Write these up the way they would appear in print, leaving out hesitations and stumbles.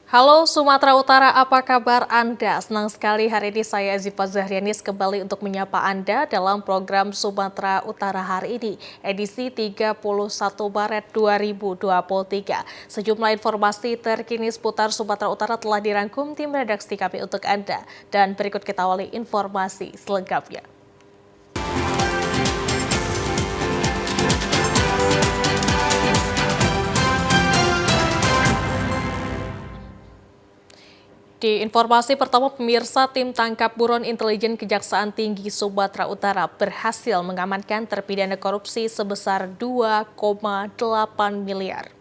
Halo Sumatera Utara, apa kabar Anda? Senang sekali hari ini saya Ziva Zahrianis kembali untuk menyapa Anda dalam program Sumatera Utara hari ini, edisi 31 Maret 2023. Sejumlah informasi terkini seputar Sumatera Utara telah dirangkum tim redaksi kami untuk Anda. Dan berikut kita awali informasi selengkapnya. Di informasi pertama, pemirsa, tim tangkap buron intelijen Kejaksaan Tinggi Sumatera Utara berhasil mengamankan terpidana korupsi sebesar 2,8 miliar.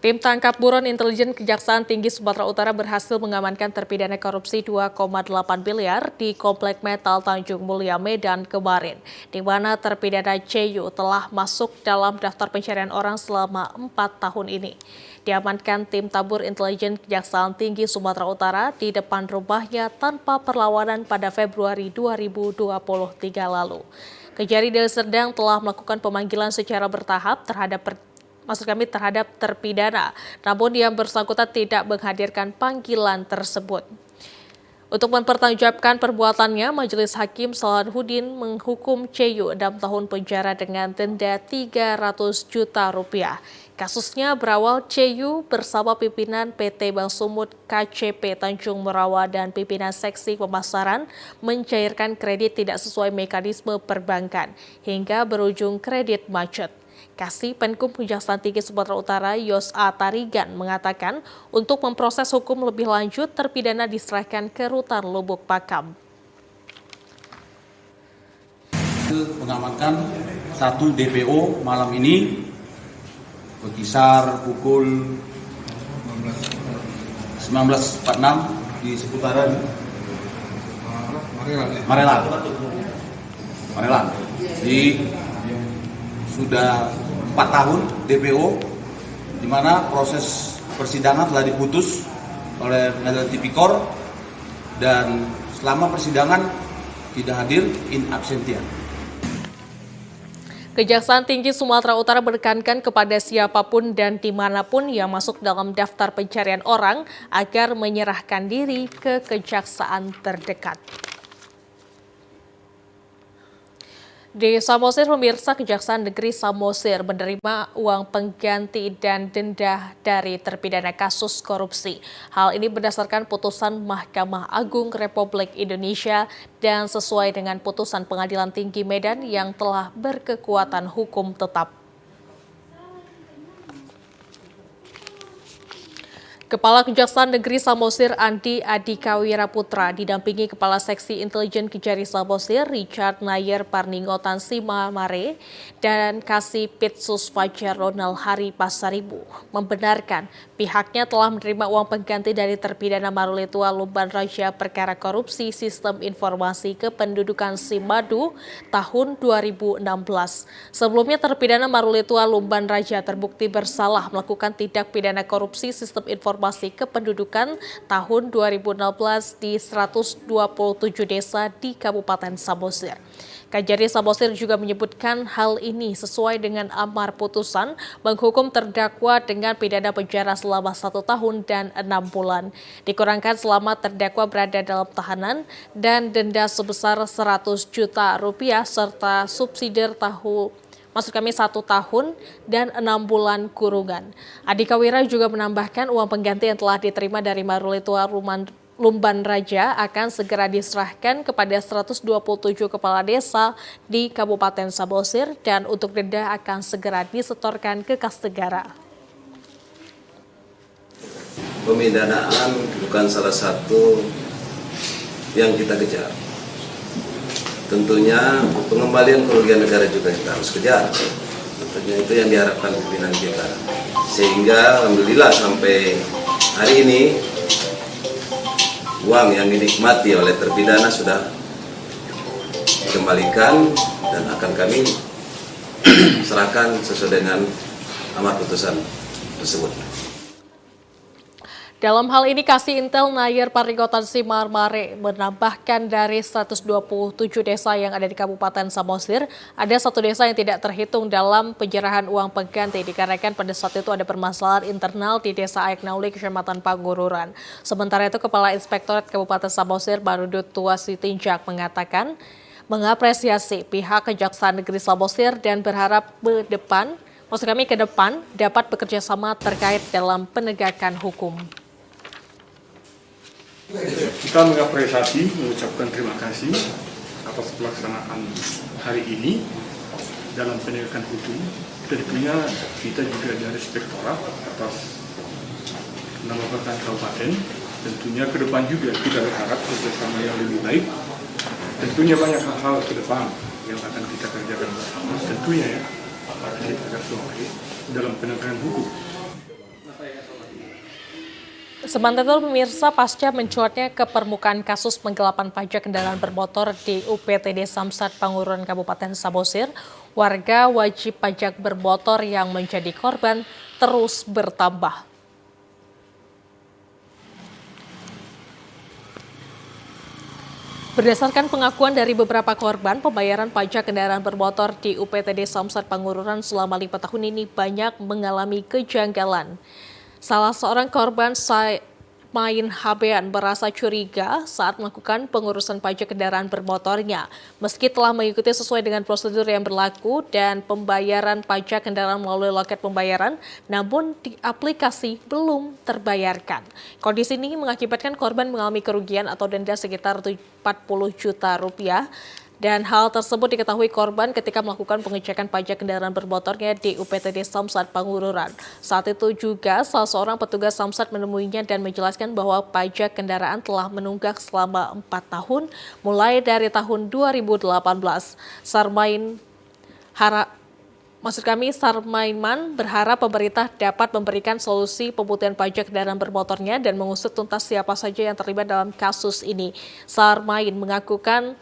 Tim tangkap buron intelijen Kejaksaan Tinggi Sumatera Utara berhasil mengamankan terpidana korupsi 2,8 miliar di Komplek Metal Tanjung Mulia, Medan kemarin, di mana terpidana CU telah masuk dalam daftar pencarian orang selama 4 tahun ini. Diamankan tim tabur intelijen Kejaksaan Tinggi Sumatera Utara di depan rumahnya tanpa perlawanan pada Februari 2023 lalu. Kejari Deli Serdang telah melakukan pemanggilan secara bertahap terhadap terpidana, namun yang bersangkutan tidak menghadirkan panggilan tersebut. Untuk mempertanggungjawabkan perbuatannya, Majelis Hakim Salahuddin menghukum CU 6 tahun penjara dengan denda 300 juta rupiah. Kasusnya berawal CU bersama pimpinan PT Bank Sumut KCP Tanjung Merawa dan pimpinan seksi pemasaran mencairkan kredit tidak sesuai mekanisme perbankan hingga berujung kredit macet. Kasih Penkum Kejaksaan Tinggi Sumatera Utara Yos A. Tarigan mengatakan untuk memproses hukum lebih lanjut terpidana diserahkan ke Rutan Lubuk Pakam. Mengamankan satu DPO malam ini berkisar pukul 19.46 di seputaran Marelan. Di sudah 4 tahun DPO, di mana proses persidangan telah diputus oleh Pengadilan Tipikor dan selama persidangan tidak hadir in absentia. Kejaksaan Tinggi Sumatera Utara menekankan kepada siapapun dan dimanapun yang masuk dalam daftar pencarian orang agar menyerahkan diri ke kejaksaan terdekat. Di Samosir, pemirsa, Kejaksaan Negeri Samosir menerima uang pengganti dan denda dari terpidana kasus korupsi. Hal ini berdasarkan putusan Mahkamah Agung Republik Indonesia dan sesuai dengan putusan Pengadilan Tinggi Medan yang telah berkekuatan hukum tetap. Kepala Kejaksaan Negeri Samosir Andi Adhikawira Putra didampingi Kepala Seksi Intelijen Kejari Samosir Richard Nayer Parningotan Simamare dan Kasipitsus Fajar Ronald Hari Pasaribu membenarkan pihaknya telah menerima uang pengganti dari terpidana Maruletua Lumban Raja perkara korupsi sistem informasi kependudukan Simadu tahun 2016. Sebelumnya terpidana Maruletua Lumban Raja terbukti bersalah melakukan tindak pidana korupsi sistem informasi kependudukan tahun 2016 di 127 desa di Kabupaten Samosir. Kejari Samosir juga menyebutkan hal ini sesuai dengan amar putusan menghukum terdakwa dengan pidana penjara selama 1 tahun dan 6 bulan, dikurangkan selama terdakwa berada dalam tahanan dan denda sebesar 100 juta rupiah serta subsidi 1 tahun dan 6 bulan kurungan. Adhikawira juga menambahkan uang pengganti yang telah diterima dari Maruletua Lumban Raja akan segera diserahkan kepada 127 kepala desa di Kabupaten Samosir dan untuk denda akan segera disetorkan ke kas negara. Pemidanaan bukan salah satu yang kita kejar. Tentunya pengembalian kerugian negara juga kita harus kejar. Tentunya itu yang diharapkan pimpinan kita. Sehingga alhamdulillah sampai hari ini uang yang dinikmati oleh terpidana sudah dikembalikan dan akan kami serahkan sesuai dengan amar putusan tersebut. Dalam hal ini, Kasih Intel Nayer Parninggotan Simamare menambahkan dari 127 desa yang ada di Kabupaten Samosir, ada 1 desa yang tidak terhitung dalam penyerahan uang pengganti dikarenakan pada saat itu ada permasalahan internal di Desa Ayaknauli, Kecamatan Pangururan. Sementara itu, Kepala Inspektorat Kabupaten Samosir Barudut Tua Sitinjak mengatakan mengapresiasi pihak Kejaksaan Negeri Samosir dan berharap ke depan dapat bekerja sama terkait dalam penegakan hukum. Kita mengapresiasi, mengucapkan terima kasih atas pelaksanaan hari ini dalam penegakan hukum. Tentunya kita juga dari Inspektorat atas penanggulangan kabupaten. Tentunya ke depan juga kita berharap kerjasama yang lebih baik. Tentunya banyak hal-hal ke depan yang akan kita kerjakan bersama. Tentunya ya, kita akan selesai dalam penegakan hukum. Sementara itu, pemirsa, pasca mencuatnya ke permukaan kasus penggelapan pajak kendaraan bermotor di UPTD Samsat Pangururan Kabupaten Samosir, warga wajib pajak bermotor yang menjadi korban terus bertambah. Berdasarkan pengakuan dari beberapa korban, pembayaran pajak kendaraan bermotor di UPTD Samsat Pangururan selama 5 tahun ini banyak mengalami kejanggalan. Salah seorang korban Sarmain Habean merasa curiga saat melakukan pengurusan pajak kendaraan bermotornya. Meski telah mengikuti sesuai dengan prosedur yang berlaku dan pembayaran pajak kendaraan melalui loket pembayaran, namun di aplikasi belum terbayarkan. Kondisi ini mengakibatkan korban mengalami kerugian atau denda sekitar 40 juta rupiah. Dan hal tersebut diketahui korban ketika melakukan pengecekan pajak kendaraan bermotornya di UPTD Samsat Pangururan. Saat itu juga salah seorang petugas Samsat menemuinya dan menjelaskan bahwa pajak kendaraan telah menunggak selama 4 tahun mulai dari tahun 2018. Sarmaiman berharap pemerintah dapat memberikan solusi pemutihan pajak kendaraan bermotornya dan mengusut tuntas siapa saja yang terlibat dalam kasus ini. Sarmain mengakukan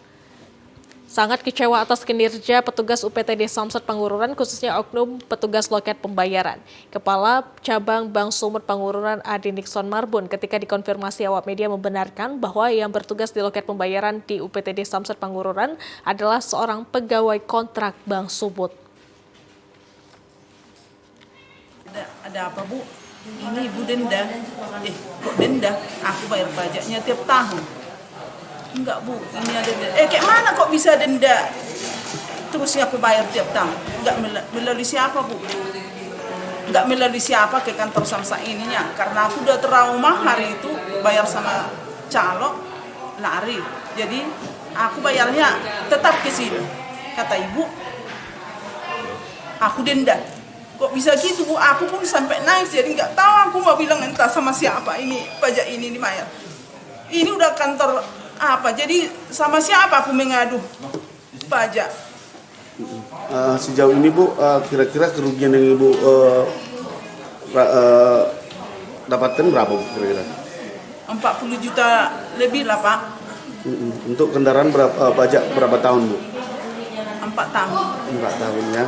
sangat kecewa atas kinerja petugas UPTD Samsat Pangururan, khususnya oknum petugas loket pembayaran. Kepala Cabang Bank Sumut Pangururan Adi Nixon Marbun ketika dikonfirmasi awak media membenarkan bahwa yang bertugas di loket pembayaran di UPTD Samsat Pangururan adalah seorang pegawai kontrak Bank Sumut. Ada apa, Bu? Ini Ibu denda. Kok denda? Aku bayar pajaknya tiap tahun. Enggak, Bu, ini ada denda. Kayak mana kok bisa denda? Terusnya aku bayar tiap tahun. Enggak melalui siapa, Bu? Enggak melalui siapa ke kantor Samsat ininya. Karena aku udah trauma hari itu bayar sama calo, lari. Jadi aku bayarnya tetap ke sini. Kata Ibu, aku denda. Kok bisa gitu, Bu? Aku pun sampai nangis, jadi nggak tahu aku mau bilang entah sama siapa ini pajak ini dibayar. Ini udah kantor apa? Jadi sama siapa aku mengadu pajak? Sejauh ini, Bu, kira-kira kerugian yang Ibu dapatkan berapa, Bu, kira-kira? 40 juta lebih lah, Pak. Untuk kendaraan pajak berapa tahun, Bu? 4 tahun. 4 tahun ya.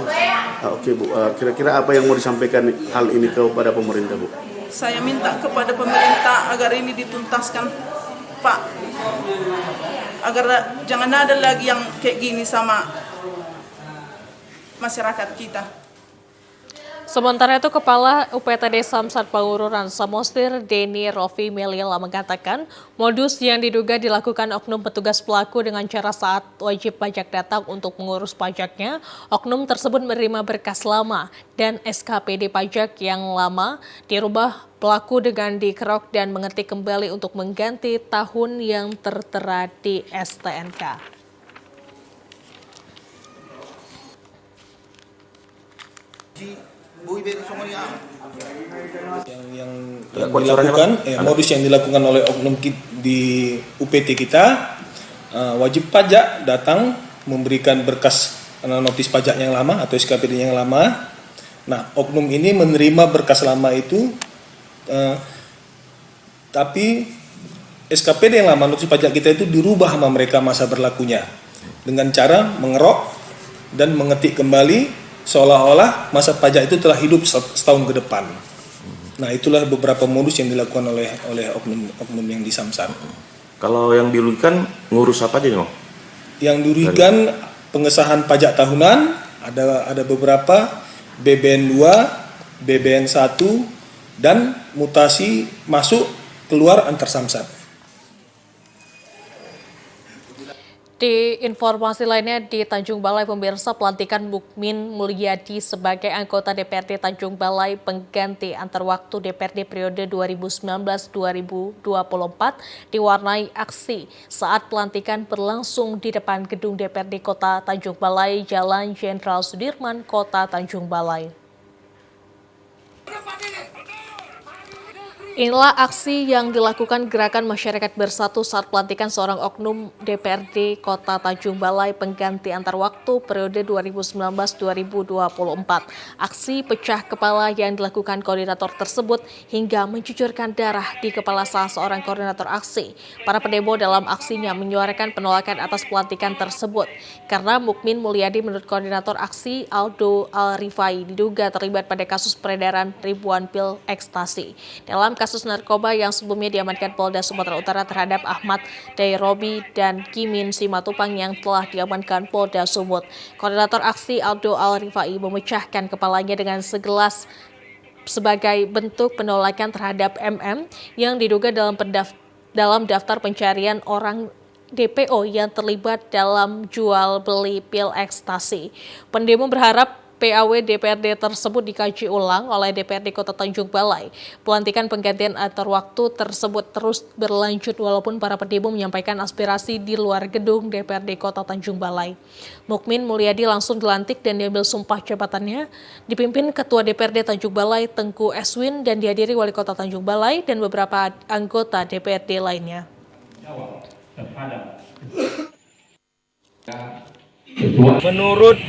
Oke, Bu. Kira-kira apa yang mau disampaikan hal ini kepada pemerintah, Bu? Saya minta kepada pemerintah agar ini dituntaskan, Pak. Agar jangan ada lagi yang kayak gini sama masyarakat kita. Sementara itu, Kepala UPTD Samsat Pangururan Samosir Deni Rofi Melila mengatakan modus yang diduga dilakukan oknum petugas pelaku dengan cara saat wajib pajak datang untuk mengurus pajaknya, oknum tersebut menerima berkas lama dan SKPD pajak yang lama dirubah pelaku dengan dikerok dan mengetik kembali untuk mengganti tahun yang tertera di STNK. Yang dilakukan modus yang dilakukan oleh oknum di UPT kita, wajib pajak datang memberikan berkas notis pajak yang lama atau SKPD yang lama. Nah, oknum ini menerima berkas lama itu, tapi SKPD yang lama notis pajak kita itu dirubah sama mereka masa berlakunya dengan cara mengerok dan mengetik kembali seolah-olah masa pajak itu telah hidup setahun ke depan. Nah, itulah beberapa modus yang dilakukan oleh oknum yang di Samsat. Kalau yang dirugikan ngurus apa aja nih, Bang? Yang dirugikan pengesahan pajak tahunan, ada beberapa, BBN 2, BBN 1, dan mutasi masuk keluar antar Samsat. Di informasi lainnya di Tanjung Balai, pemirsa, pelantikan Mukmin Mulyadi sebagai anggota DPRD Tanjung Balai pengganti antar waktu DPRD periode 2019-2024 diwarnai aksi saat pelantikan berlangsung di depan gedung DPRD Kota Tanjung Balai, Jalan Jenderal Sudirman, Kota Tanjung Balai. Inilah aksi yang dilakukan Gerakan Masyarakat Bersatu saat pelantikan seorang oknum DPRD Kota Tanjung Balai pengganti antar waktu periode 2019-2024. Aksi pecah kepala yang dilakukan koordinator tersebut hingga mencucurkan darah di kepala salah seorang koordinator aksi. Para pendemo dalam aksinya menyuarakan penolakan atas pelantikan tersebut karena Mukmin Mulyadi menurut koordinator aksi Aldo Al-Rifai diduga terlibat pada kasus peredaran ribuan pil ekstasi. Dalam kasus narkoba yang sebelumnya diamankan Polda Sumatera Utara terhadap Ahmad Dairobi dan Kimin Simatupang yang telah diamankan Polda Sumut. Koordinator aksi Aldo Al-Rifai memecahkan kepalanya dengan segelas sebagai bentuk penolakan terhadap MM yang diduga dalam daftar pencarian orang DPO yang terlibat dalam jual beli pil ekstasi. Pendemo berharap PAW DPRD tersebut dikaji ulang oleh DPRD Kota Tanjung Balai. Pelantikan penggantian antar waktu tersebut terus berlanjut walaupun para pendemo menyampaikan aspirasi di luar gedung DPRD Kota Tanjung Balai. Mukmin Mulyadi langsung dilantik dan diambil sumpah jabatannya, dipimpin Ketua DPRD Tanjung Balai Tengku Eswin dan dihadiri Wali Kota Tanjung Balai dan beberapa anggota DPRD lainnya. Menurut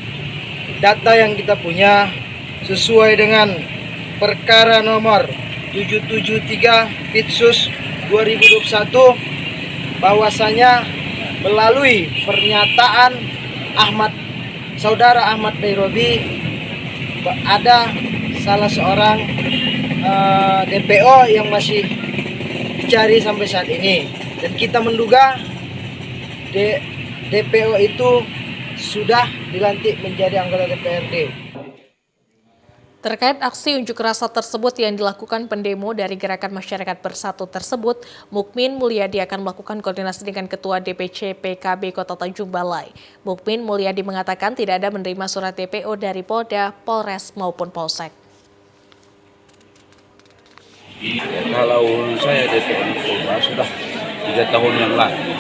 data yang kita punya sesuai dengan perkara nomor 773 Pitsus 2021 bahwasanya melalui pernyataan Saudara Ahmad Dairobi ada salah seorang DPO yang masih dicari sampai saat ini dan kita menduga DPO itu sudah dilantik menjadi anggota DPRD. Terkait aksi unjuk rasa tersebut yang dilakukan pendemo dari Gerakan Masyarakat Bersatu tersebut, Mukmin Mulyadi akan melakukan koordinasi dengan Ketua DPC PKB Kota Tanjung Balai. Mukmin Mulyadi mengatakan tidak ada menerima surat DPO dari Polda, Polres maupun Polsek. Kalau saya DPO di Polda sudah 3 tahun yang lalu.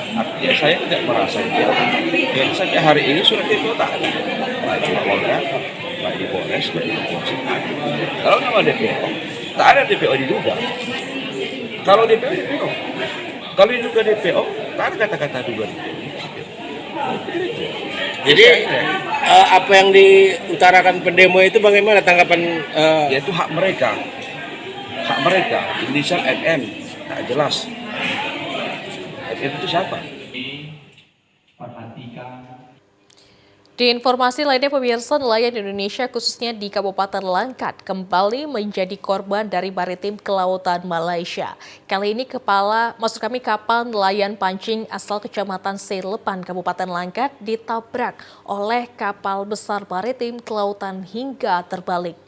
Artinya saya tidak merasa itu. Dan sampai hari ini surat DPO tak ada. Baik di Polda, baik di Polres, baik di Polsek. Kalau nama DPO, tak ada DPO diduga. Kalau DPO, DPO. Kalau diduga DPO, tak ada kata-kata duga DPO. Jadi apa yang diutarakan pendemo itu bagaimana tanggapan? Yaitu hak mereka. Hak mereka. Inisial MM, tak jelas. Itu siapa? Di informasi lainnya, pemirsa, nelayan Indonesia khususnya di Kabupaten Langkat kembali menjadi korban dari maritim kelautan Malaysia. Kali ini kapal nelayan pancing asal Kecamatan Selepan, Kabupaten Langkat ditabrak oleh kapal besar maritim kelautan hingga terbalik.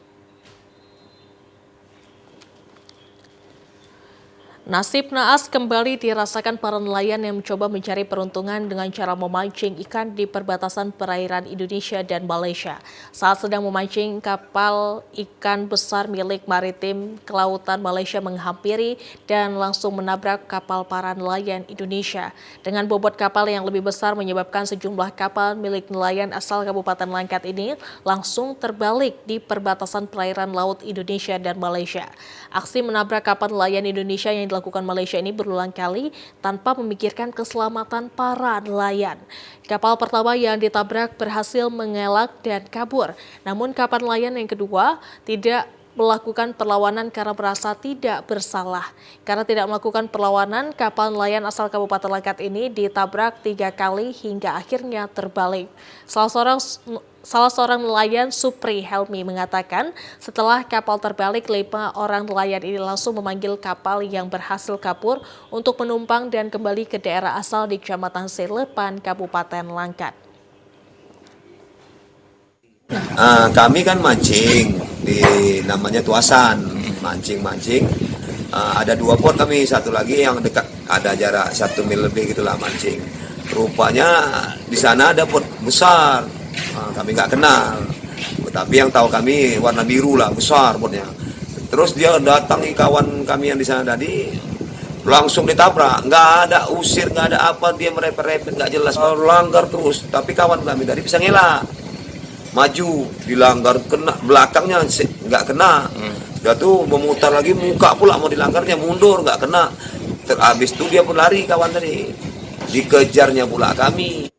Nasib naas kembali dirasakan para nelayan yang mencoba mencari peruntungan dengan cara memancing ikan di perbatasan perairan Indonesia dan Malaysia. Saat sedang memancing, kapal ikan besar milik maritim kelautan Malaysia menghampiri dan langsung menabrak kapal para nelayan Indonesia. Dengan bobot kapal yang lebih besar menyebabkan sejumlah kapal milik nelayan asal Kabupaten Langkat ini langsung terbalik di perbatasan perairan laut Indonesia dan Malaysia. Aksi menabrak kapal nelayan Indonesia yang dilakukan Malaysia ini berulang kali tanpa memikirkan keselamatan para nelayan. Kapal pertama yang ditabrak berhasil mengelak dan kabur, namun kapal nelayan yang kedua tidak melakukan perlawanan karena merasa tidak bersalah. Karena tidak melakukan perlawanan, kapal nelayan asal Kabupaten Langkat ini ditabrak 3 kali hingga akhirnya terbalik. Salah seorang nelayan, Supri Helmi, mengatakan setelah kapal terbalik, 5 orang nelayan ini langsung memanggil kapal yang berhasil kabur untuk menumpang dan kembali ke daerah asal di Kecamatan Selepan, Kabupaten Langkat. Kami kan mancing di namanya Tuasan, mancing. Ada 2 pot kami, satu lagi yang dekat, ada jarak 1 mil lebih gitulah mancing. Rupanya di sana ada pot besar, kami nggak kenal, tapi yang tahu kami warna biru lah, besar potnya. Terus dia datangi kawan kami yang di sana tadi, langsung ditabrak, nggak ada usir, nggak ada apa, dia merepet-repet nggak jelas, langgar terus. Tapi kawan kami tadi bisa ngelak, maju dilanggar, kena belakangnya nggak kena. Dia tuh memutar lagi, muka pula mau dilanggarnya, mundur nggak kena. Habis itu dia pun lari, kawan tadi dikejarnya pula kami.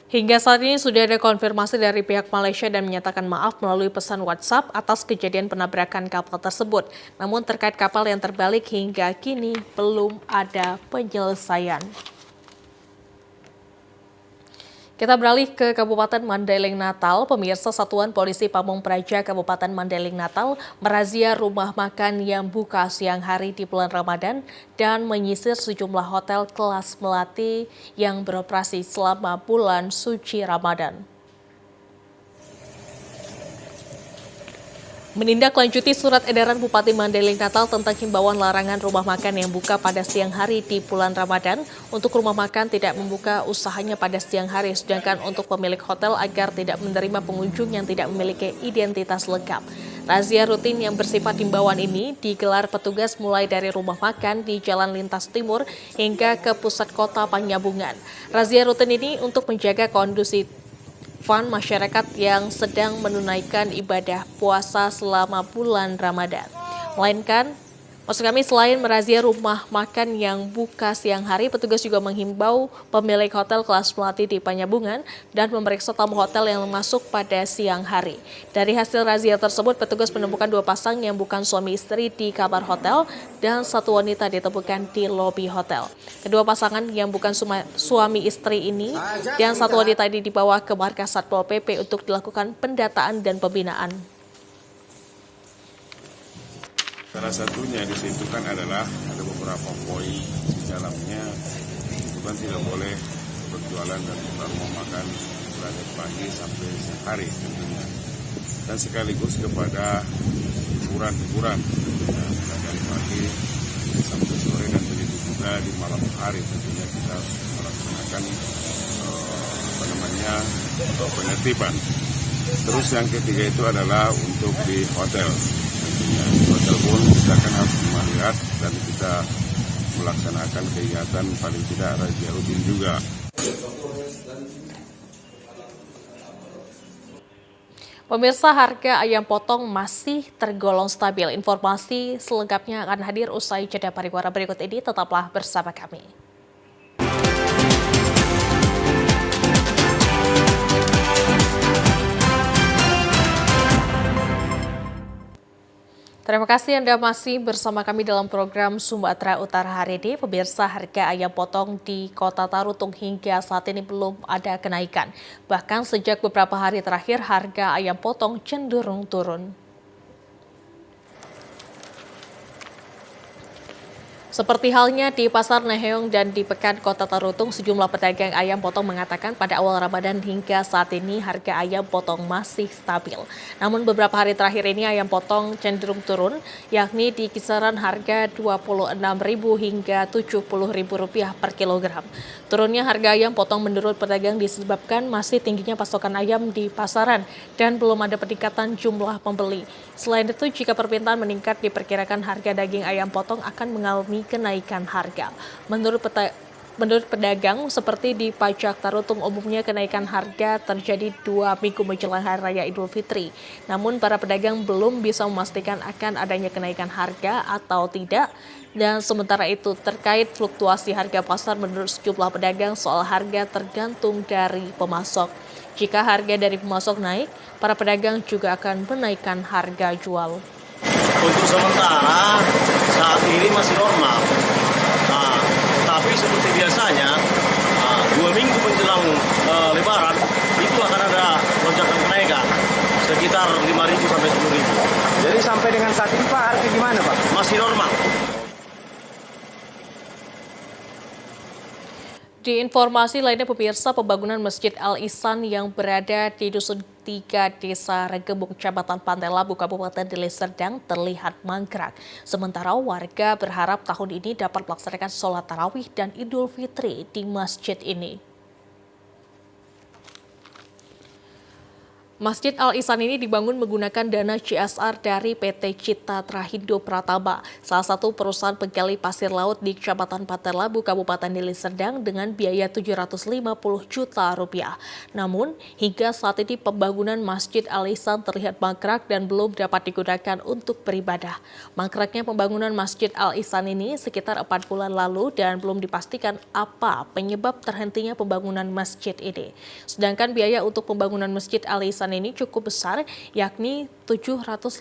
Hingga saat ini sudah ada konfirmasi dari pihak Malaysia dan menyatakan maaf melalui pesan WhatsApp atas kejadian penabrakan kapal tersebut. Namun terkait kapal yang terbalik hingga kini belum ada penyelesaian. Kita beralih ke Kabupaten Mandailing Natal. Pemirsa, Satuan Polisi Pamong Praja Kabupaten Mandailing Natal merazia rumah makan yang buka siang hari di bulan Ramadan dan menyisir sejumlah hotel kelas melati yang beroperasi selama bulan suci Ramadan. Menindaklanjuti surat edaran Bupati Mandailing Natal tentang himbauan larangan rumah makan yang buka pada siang hari di bulan Ramadan, untuk rumah makan tidak membuka usahanya pada siang hari, sedangkan untuk pemilik hotel agar tidak menerima pengunjung yang tidak memiliki identitas lengkap. Razia rutin yang bersifat himbauan ini digelar petugas mulai dari rumah makan di Jalan Lintas Timur hingga ke pusat kota Panyabungan. Razia rutin ini untuk menjaga kondusif masyarakat yang sedang menunaikan ibadah puasa selama bulan Ramadan. Selain merazia rumah makan yang buka siang hari, petugas juga menghimbau pemilik hotel kelas melati di Panyabungan dan memeriksa tamu hotel yang masuk pada siang hari. Dari hasil razia tersebut, petugas menemukan 2 pasang yang bukan suami istri di kamar hotel dan 1 wanita ditemukan di lobi hotel. Kedua pasangan yang bukan suami istri ini dan 1 wanita ini dibawa ke markas Satpol PP untuk dilakukan pendataan dan pembinaan. Salah satunya di situ kan adalah ada beberapa poin di dalamnya, itu kan tidak boleh berjualan dan rumah makan dari pagi sampai siang hari tentunya, dan sekaligus kepada hiburan dari pagi sampai sore, dan begitu juga di malam hari tentunya kita melaksanakan penertiban. Terus yang ketiga itu adalah untuk di hotel. Hotel pun kita akan harus melihat dan kita melaksanakan kegiatan paling tidak razia rutin juga. Pemirsa, harga ayam potong masih tergolong stabil. Informasi selengkapnya akan hadir usai jeda pariwara berikut ini. Tetaplah bersama kami. Terima kasih Anda masih bersama kami dalam program Sumatera Utara hari ini. Pemirsa, harga ayam potong di Kota Tarutung hingga saat ini belum ada kenaikan. Bahkan sejak beberapa hari terakhir, harga ayam potong cenderung turun. Seperti halnya di Pasar Neheong dan di Pekan Kota Tarutung, sejumlah pedagang ayam potong mengatakan pada awal Ramadan hingga saat ini harga ayam potong masih stabil. Namun beberapa hari terakhir ini ayam potong cenderung turun, yakni di kisaran harga Rp26.000 hingga Rp70.000 per kilogram. Turunnya harga ayam potong menurut pedagang disebabkan masih tingginya pasokan ayam di pasaran dan belum ada peningkatan jumlah pembeli. Selain itu, jika permintaan meningkat, diperkirakan harga daging ayam potong akan mengalami kenaikan harga. Menurut pedagang, seperti di Pajak Tarutung, umumnya kenaikan harga terjadi 2 minggu menjelang Hari Raya Idul Fitri. Namun para pedagang belum bisa memastikan akan adanya kenaikan harga atau tidak. Dan sementara itu, terkait fluktuasi harga pasar, menurut sejumlah pedagang soal harga tergantung dari pemasok. Jika harga dari pemasok naik, para pedagang juga akan menaikkan harga jual. Untuk sementara saat ini masih normal. Tapi seperti biasanya 2 minggu menjelang Lebaran itu akan ada lonjakan kenaikan sekitar 5.000 sampai 10.000. Jadi sampai dengan saat ini Pak, harga gimana Pak? Masih normal. Di informasi lainnya pemirsa, pembangunan Masjid Al-Ihsan yang berada di Dusun 3 Desa Regemuk, Kecamatan Pantai Labu, Kabupaten Deli Serdang terlihat mangkrak. Sementara warga berharap tahun ini dapat melaksanakan sholat tarawih dan Idul Fitri di masjid ini. Masjid Al-Ihsan ini dibangun menggunakan dana CSR dari PT Citra Trahindo Pratama, salah satu perusahaan penggali pasir laut di Kecamatan Pantai Labu, Kabupaten Deli Serdang dengan biaya 750 juta rupiah. Namun, hingga saat ini pembangunan Masjid Al-Ihsan terlihat mangkrak dan belum dapat digunakan untuk beribadah. Mangkraknya pembangunan Masjid Al-Ihsan ini sekitar 4 bulan lalu dan belum dipastikan apa penyebab terhentinya pembangunan masjid ini. Sedangkan biaya untuk pembangunan Masjid Al-Ihsan ini cukup besar, yakni 750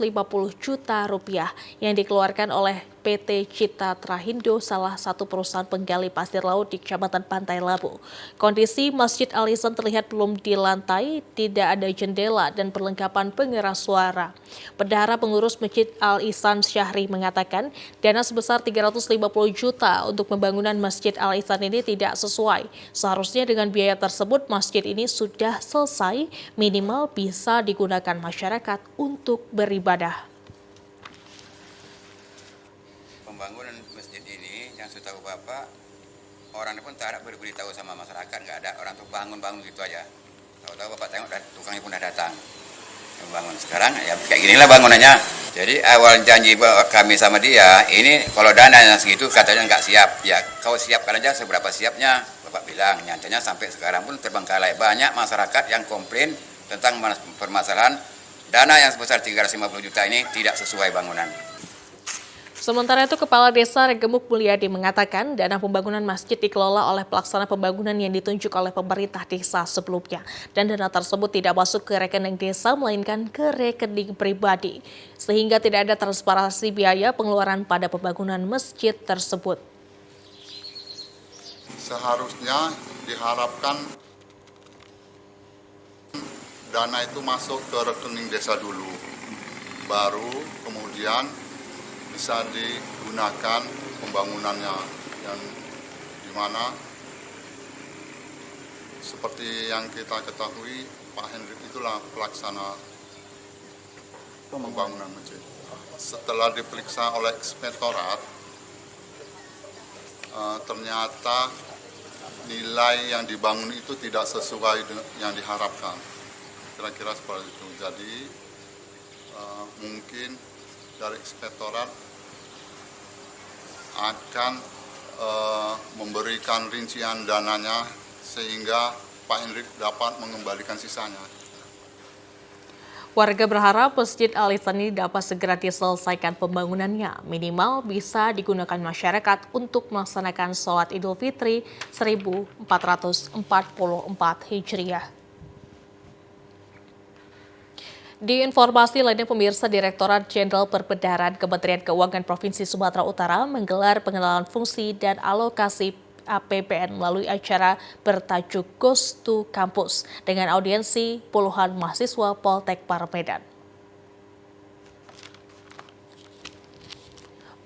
juta rupiah yang dikeluarkan oleh PT Citra Trahindo, salah satu perusahaan penggali pasir laut di Kecamatan Pantai Labu. Kondisi Masjid Al-Ihsan terlihat belum di lantai, tidak ada jendela dan perlengkapan pengeras suara. Bendahara pengurus Masjid Al-Ihsan Syahri mengatakan dana sebesar 350 juta untuk pembangunan Masjid Al-Ihsan ini tidak sesuai. Seharusnya dengan biaya tersebut masjid ini sudah selesai, minimal bisa digunakan masyarakat untuk beribadah. Pembangunan masjid ini yang saya tahu Bapak, orang pun tak ada beritahu sama masyarakat, nggak ada orang tuh bangun gitu aja. Tahu-tahu Bapak tengok tukangnya pun udah datang membangun. Sekarang ya kayak ginilah bangunannya. Jadi awal janji kami sama dia, ini kalau dana yang segitu katanya nggak siap. Ya kau siapkan aja seberapa siapnya, Bapak bilang. Nyatanya sampai sekarang pun terbengkalai. Banyak masyarakat yang komplain tentang permasalahan dana yang sebesar 350 juta ini tidak sesuai bangunan. Sementara itu, Kepala Desa Regemuk Mulyadi mengatakan dana pembangunan masjid dikelola oleh pelaksana pembangunan yang ditunjuk oleh pemerintah desa sebelumnya. Dan dana tersebut tidak masuk ke rekening desa, melainkan ke rekening pribadi. Sehingga tidak ada transparansi biaya pengeluaran pada pembangunan masjid tersebut. Seharusnya diharapkan dana itu masuk ke rekening desa dulu. Baru kemudian bisa digunakan pembangunannya, yang dimana seperti yang kita ketahui Pak Hendrik itulah pelaksana pembangunan masjid. Setelah diperiksa oleh inspektorat, ternyata nilai yang dibangun itu tidak sesuai dengan yang diharapkan, kira-kira seperti itu. Jadi mungkin dari inspektorat akan memberikan rincian dananya sehingga Pak Hendrik dapat mengembalikan sisanya. Warga berharap Masjid Al-Ihsan ini dapat segera diselesaikan pembangunannya. Minimal bisa digunakan masyarakat untuk melaksanakan sholat Idul Fitri 1444 Hijriah. Di informasi lainnya pemirsa, Direktorat Jenderal Perbendaharaan Kementerian Keuangan Provinsi Sumatera Utara menggelar pengenalan fungsi dan alokasi APBN melalui acara bertajuk Goes to Campus dengan audiensi puluhan mahasiswa Poltek Medan.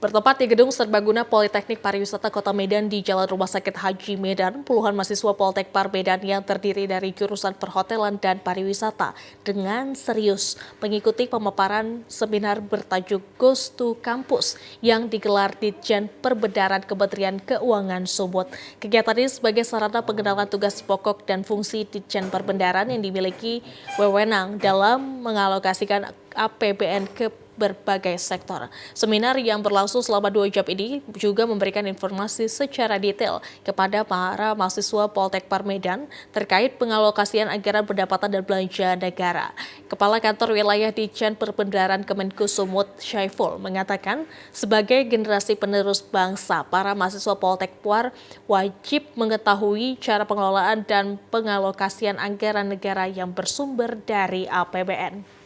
Bertempat di Gedung Serbaguna Politeknik Pariwisata Kota Medan di Jalan Rumah Sakit Haji Medan, puluhan mahasiswa Poltek Medan yang terdiri dari jurusan perhotelan dan pariwisata dengan serius mengikuti pemaparan seminar bertajuk Goes to Campus yang digelar di Ditjen Perbendaharaan Kementerian Keuangan Sumut. Kegiatan ini sebagai sarana pengenalan tugas pokok dan fungsi Ditjen Perbendaharaan yang dimiliki wewenang dalam mengalokasikan APBN ke berbagai sektor. Seminar yang berlangsung selama 2 jam ini juga memberikan informasi secara detail kepada para mahasiswa Poltek Parmedan terkait pengalokasian anggaran pendapatan dan belanja negara. Kepala Kantor Wilayah Ditjen Perbendaharaan Kemenku Sumut Syaiful mengatakan, sebagai generasi penerus bangsa, para mahasiswa Poltek Par wajib mengetahui cara pengelolaan dan pengalokasian anggaran negara yang bersumber dari APBN.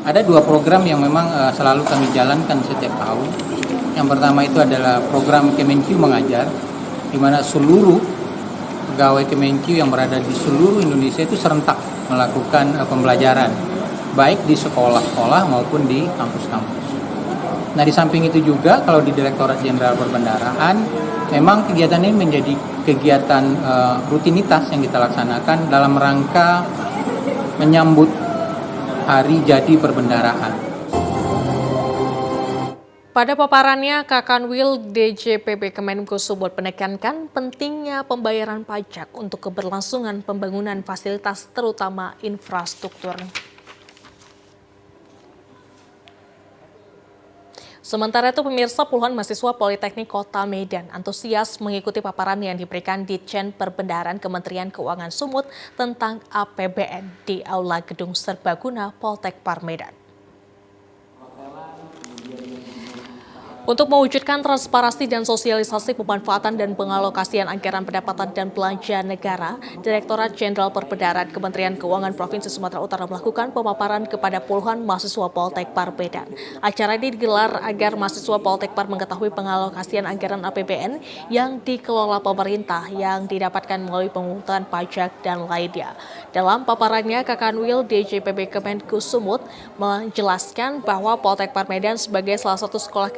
Ada 2 program yang memang selalu kami jalankan setiap tahun. Yang pertama itu adalah program Kemenq Mengajar, di mana seluruh pegawai Kemenq yang berada di seluruh Indonesia itu serentak melakukan pembelajaran, baik di sekolah-sekolah maupun di kampus-kampus. Nah, di samping itu juga kalau di Direktorat Jenderal Perbendaharaan, memang kegiatan ini menjadi kegiatan rutinitas yang kita laksanakan dalam rangka menyambut Hari Jadi Perbendaharaan. Pada paparannya, Kakanwil DJPB Kemenku Sumut menekankan pentingnya pembayaran pajak untuk keberlangsungan pembangunan fasilitas terutama infrastruktur. Sementara itu, pemirsa, puluhan mahasiswa Politeknik Kota Medan antusias mengikuti paparan yang diberikan Ditjen Perbendaharaan Kementerian Keuangan Sumut tentang APBN di Aula Gedung Serbaguna Poltek Par Medan. Untuk mewujudkan transparansi dan sosialisasi pemanfaatan dan pengalokasian anggaran pendapatan dan belanja negara, Direktorat Jenderal Perbendaharaan Kementerian Keuangan Provinsi Sumatera Utara melakukan pemaparan kepada puluhan mahasiswa Poltek Par Medan. Acara ini digelar agar mahasiswa Poltek Par mengetahui pengalokasian anggaran APBN yang dikelola pemerintah yang didapatkan melalui pemungutan pajak dan lainnya. Dalam paparannya, Kakanwil DJPB Kemenku Sumut menjelaskan bahwa Poltek Par Medan sebagai salah satu sekolah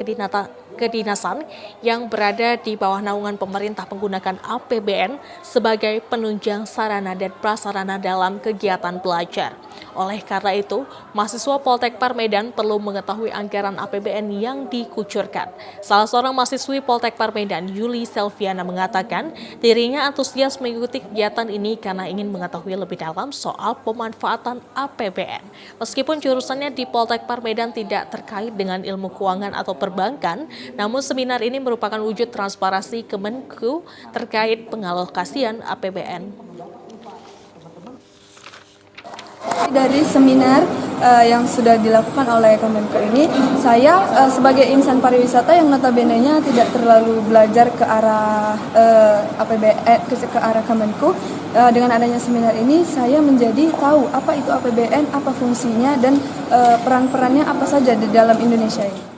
kedinasan yang berada di bawah naungan pemerintah menggunakan APBN sebagai penunjang sarana dan prasarana dalam kegiatan belajar. Oleh karena itu, mahasiswa Poltek Par Medan perlu mengetahui anggaran APBN yang dikucurkan. Salah seorang mahasiswi Poltek Par Medan, Yuli Selviana, mengatakan dirinya antusias mengikuti kegiatan ini karena ingin mengetahui lebih dalam soal pemanfaatan APBN. Meskipun jurusannya di Poltek Par Medan tidak terkait dengan ilmu keuangan atau perbankan, namun seminar ini merupakan wujud transparansi Kemenku terkait pengalokasian APBN. Dari seminar yang sudah dilakukan oleh Kemenku ini, saya sebagai insan pariwisata yang notabene-nya tidak terlalu belajar ke arah APBN, ke arah Kemenku, dengan adanya seminar ini saya menjadi tahu apa itu APBN, apa fungsinya, dan peran-perannya apa saja di dalam Indonesia ini.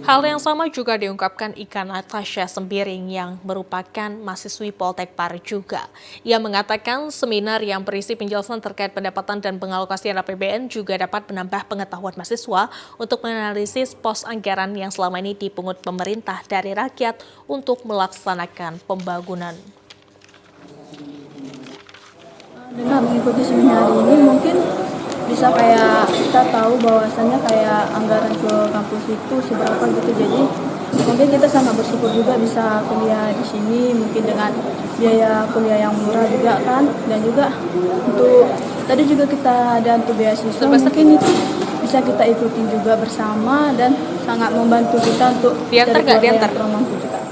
Hal yang sama juga diungkapkan Ika Natasha Sembiring yang merupakan mahasiswi Poltek Par juga. Ia mengatakan seminar yang berisi penjelasan terkait pendapatan dan pengalokasian APBN juga dapat menambah pengetahuan mahasiswa untuk menganalisis pos anggaran yang selama ini dipungut pemerintah dari rakyat untuk melaksanakan pembangunan. Dengan mengikuti seminar ini mungkin bisa kayak kita tahu bahwasannya kayak anggaran ke kampus itu seberapa gitu, jadi mungkin kita sangat bersyukur juga bisa kuliah di sini, mungkin dengan biaya kuliah yang murah juga kan, dan juga untuk tadi juga kita ada untuk beasiswa, mungkin itu bisa kita ikutin juga bersama dan sangat membantu kita untuk cari keluarga yang kurang mampu juga.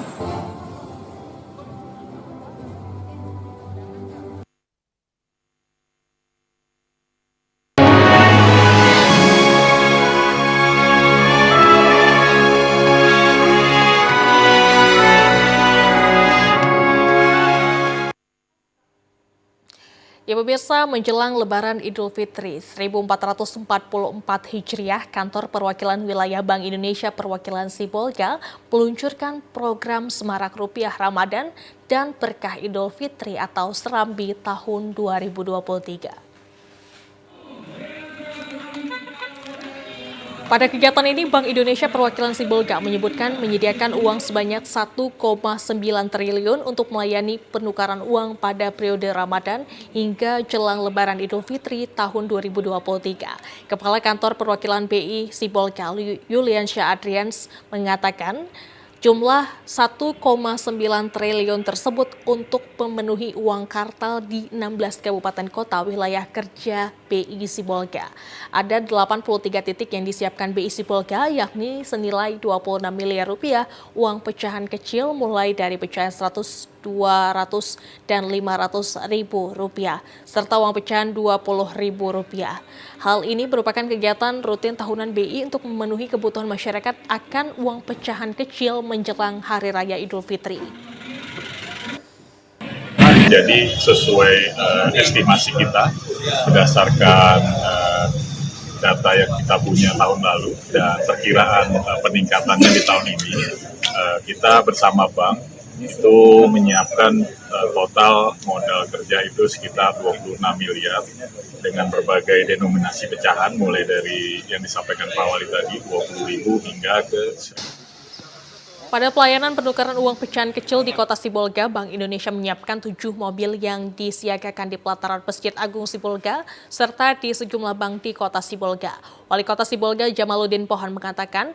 Ya pemirsa, menjelang Lebaran Idul Fitri 1444 Hijriah, Kantor Perwakilan Wilayah Bank Indonesia Perwakilan Sibolga meluncurkan program Semarak Rupiah Ramadan dan Berkah Idul Fitri atau Serambi tahun 2023. Pada kegiatan ini, Bank Indonesia Perwakilan Sibolga menyebutkan menyediakan uang sebanyak 1,9 triliun untuk melayani penukaran uang pada periode Ramadan hingga jelang Lebaran Idul Fitri tahun 2023. Kepala Kantor Perwakilan BI Sibolga Yuliansyah Adrians mengatakan, Jumlah 1,9 triliun tersebut untuk memenuhi uang kartal di 16 kabupaten kota wilayah kerja BI Sibolga. Ada 83 titik yang disiapkan BI Sibolga, yakni senilai 26 miliar rupiah uang pecahan kecil mulai dari pecahan 100, 200, dan 500 ribu rupiah, serta uang pecahan 20 ribu rupiah. Hal ini merupakan kegiatan rutin tahunan BI untuk memenuhi kebutuhan masyarakat akan uang pecahan kecil menjelang Hari Raya Idul Fitri. Jadi sesuai estimasi kita berdasarkan data yang kita punya tahun lalu dan perkiraan peningkatannya di tahun ini, kita bersama bank itu menyiapkan total modal kerja itu sekitar 26 miliar dengan berbagai denominasi pecahan mulai dari yang disampaikan Pak Wali tadi 20.000 hingga ke. Pada pelayanan penukaran uang pecahan kecil di Kota Sibolga, Bank Indonesia menyiapkan 7 mobil yang disiagakan di pelataran Masjid Agung Sibolga serta di sejumlah bank di Kota Sibolga. Wali Kota Sibolga Jamaluddin Pohan mengatakan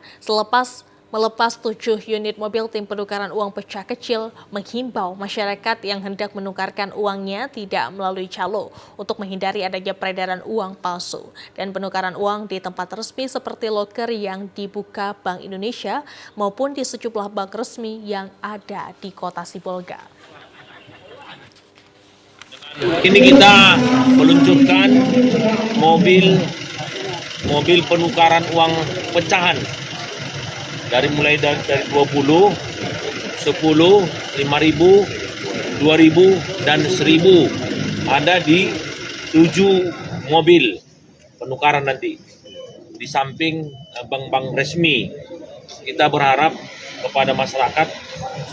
melepas 7 unit mobil tim penukaran uang pecah kecil, menghimbau masyarakat yang hendak menukarkan uangnya tidak melalui calo untuk menghindari adanya peredaran uang palsu dan penukaran uang di tempat resmi seperti loker yang dibuka Bank Indonesia maupun di sejumlah bank resmi yang ada di Kota Sibolga. Ini kita meluncurkan mobil penukaran uang pecahan. Dari mulai dari 20, 10, 5.000, 2.000, dan 1.000. Ada di 7 mobil penukaran nanti. Di samping bank-bank resmi. Kita berharap kepada masyarakat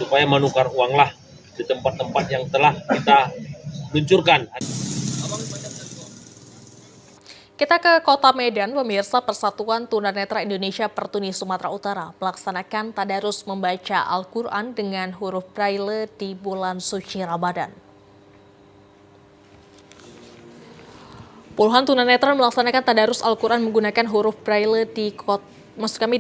supaya menukar uanglah di tempat-tempat yang telah kita luncurkan. Kita ke Kota Medan, pemirsa. Persatuan Tunanetra Indonesia Pertuni Sumatera Utara melaksanakan tadarus membaca Al-Quran dengan huruf Braille di bulan suci Ramadan. Puluhan tunanetra melaksanakan tadarus Al-Quran menggunakan huruf Braille di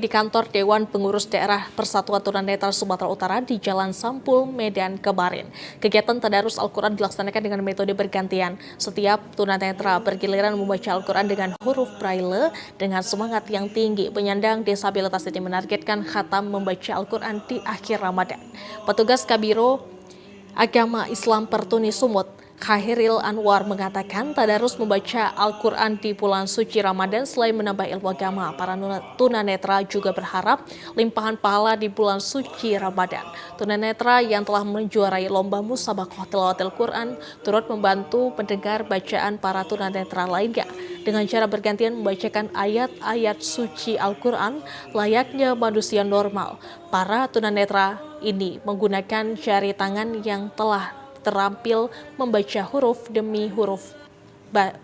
kantor Dewan Pengurus Daerah Persatuan Tunanetra Sumatera Utara di Jalan Sampul, Medan kemarin. Kegiatan tadarus Al-Quran dilaksanakan dengan metode bergantian. Setiap tunanetra bergiliran membaca Al-Quran dengan huruf Braille dengan semangat yang tinggi. Penyandang disabilitas ini menargetkan khatam membaca Al-Quran di akhir Ramadan. Petugas Kabiro Agama Islam Pertuni Sumut, Khairil Anwar, mengatakan tadarus membaca Al-Quran di bulan suci Ramadan selain menambah ilmu agama, para tunanetra juga berharap limpahan pahala di bulan suci Ramadan. Tunanetra yang telah menjuarai lomba musabaqah tilawatil Quran turut membantu pendengar bacaan para tunanetra lainnya dengan cara bergantian membacakan ayat-ayat suci Al-Quran layaknya manusia normal. Para tunanetra ini menggunakan jari tangan yang telah terampil membaca huruf demi huruf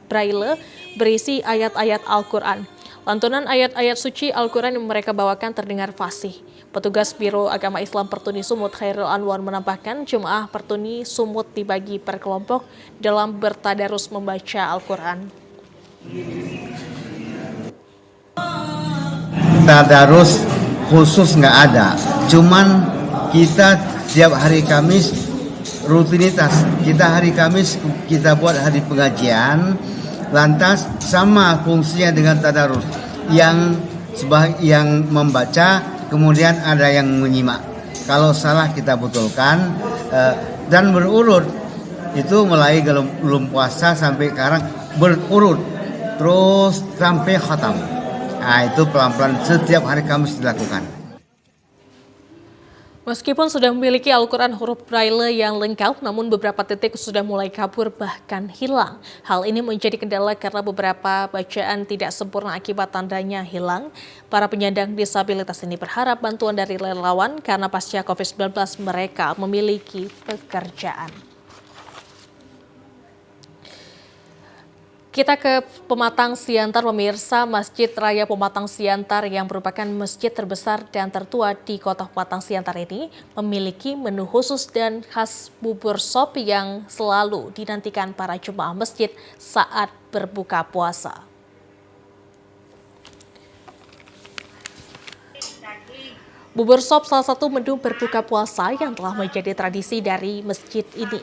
Braille berisi ayat-ayat Al-Quran. Lantunan ayat-ayat suci Al-Quran yang mereka bawakan terdengar fasih. Petugas Biro Agama Islam Pertuni Sumut Khairil Anwar menambahkan jemaah Pertuni Sumut dibagi per kelompok dalam bertadarus membaca Al-Quran. Tadarus khusus nggak ada, cuman kita setiap hari Kamis rutinitas kita hari Kamis kita buat hari pengajian, lantas sama fungsinya dengan tadarus, yang membaca kemudian ada yang menyimak. Kalau salah kita betulkan dan berurut itu mulai belum puasa sampai sekarang berurut terus sampai khatam. Nah, itu pelan-pelan setiap hari Kamis dilakukan. Meskipun sudah memiliki Al-Quran huruf Braille yang lengkap, namun beberapa titik sudah mulai kabur bahkan hilang. Hal ini menjadi kendala karena beberapa bacaan tidak sempurna akibat tandanya hilang. Para penyandang disabilitas ini berharap bantuan dari relawan karena pasca COVID-19 mereka memiliki pekerjaan. Kita ke Pematang Siantar, pemirsa. Masjid Raya Pematang Siantar yang merupakan masjid terbesar dan tertua di Kota Pematang Siantar ini memiliki menu khusus dan khas bubur sop yang selalu dinantikan para jemaah masjid saat berbuka puasa. Bubur sop salah satu menu berbuka puasa yang telah menjadi tradisi dari masjid ini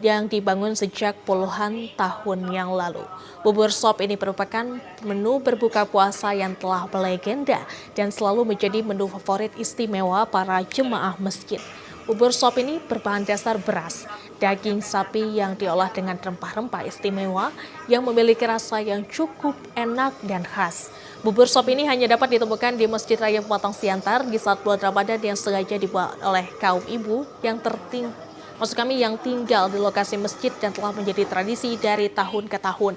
yang dibangun sejak puluhan tahun yang lalu. Bubur sop ini merupakan menu berbuka puasa yang telah melegenda dan selalu menjadi menu favorit istimewa para jemaah masjid. Bubur sop ini berbahan dasar beras, daging sapi yang diolah dengan rempah-rempah istimewa yang memiliki rasa yang cukup enak dan khas. Bubur sop ini hanya dapat ditemukan di Masjid Raya Pematang Siantar di saat bulan Ramadan yang sengaja dibuat oleh kaum ibu yang yang tinggal di lokasi masjid dan telah menjadi tradisi dari tahun ke tahun.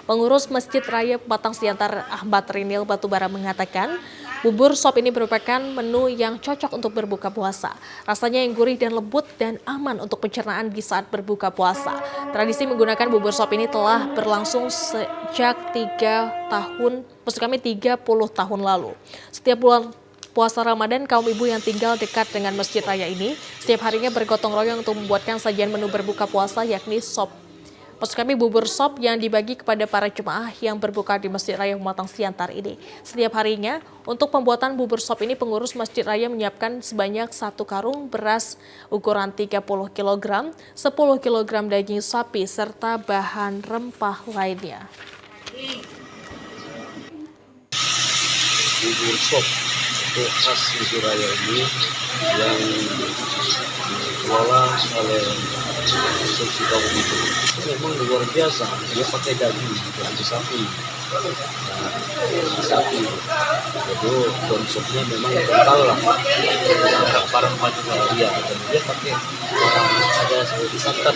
Pengurus Masjid Raya Pematang Siantar Ahmad Rinil Batubara mengatakan, bubur sop ini merupakan menu yang cocok untuk berbuka puasa. Rasanya yang gurih dan lembut dan aman untuk pencernaan di saat berbuka puasa. Tradisi menggunakan bubur sop ini telah berlangsung sejak 30 tahun lalu. Setiap bulan puasa Ramadan, kaum ibu yang tinggal dekat dengan Masjid Raya ini setiap harinya bergotong royong untuk membuatkan sajian menu berbuka puasa yakni bubur sop yang dibagi kepada para jemaah yang berbuka di Masjid Raya Pematang Siantar ini. Setiap harinya, untuk pembuatan bubur sop ini pengurus Masjid Raya menyiapkan sebanyak 1 karung beras ukuran 30 kg, 10 kg daging sapi, serta bahan rempah lainnya. Bubur sop untuk khas Masjid Raya ini yang dikelola oleh Asosiasi Kaum Ibu memang luar biasa. Dia pakai daging sapi. Itu konsepnya memang kental lah. Para maju dia dan dia pakai ada seperti santan.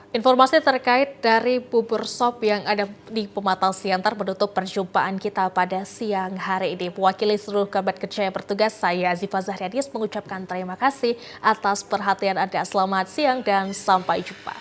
Informasi terkait dari bubur sop yang ada di Pematang Siantar menutup perjumpaan kita pada siang hari ini. Mewakili seluruh kerabat kerja yang bertugas, saya Ziva Zahriadis mengucapkan terima kasih atas perhatian Anda. Selamat siang dan sampai jumpa.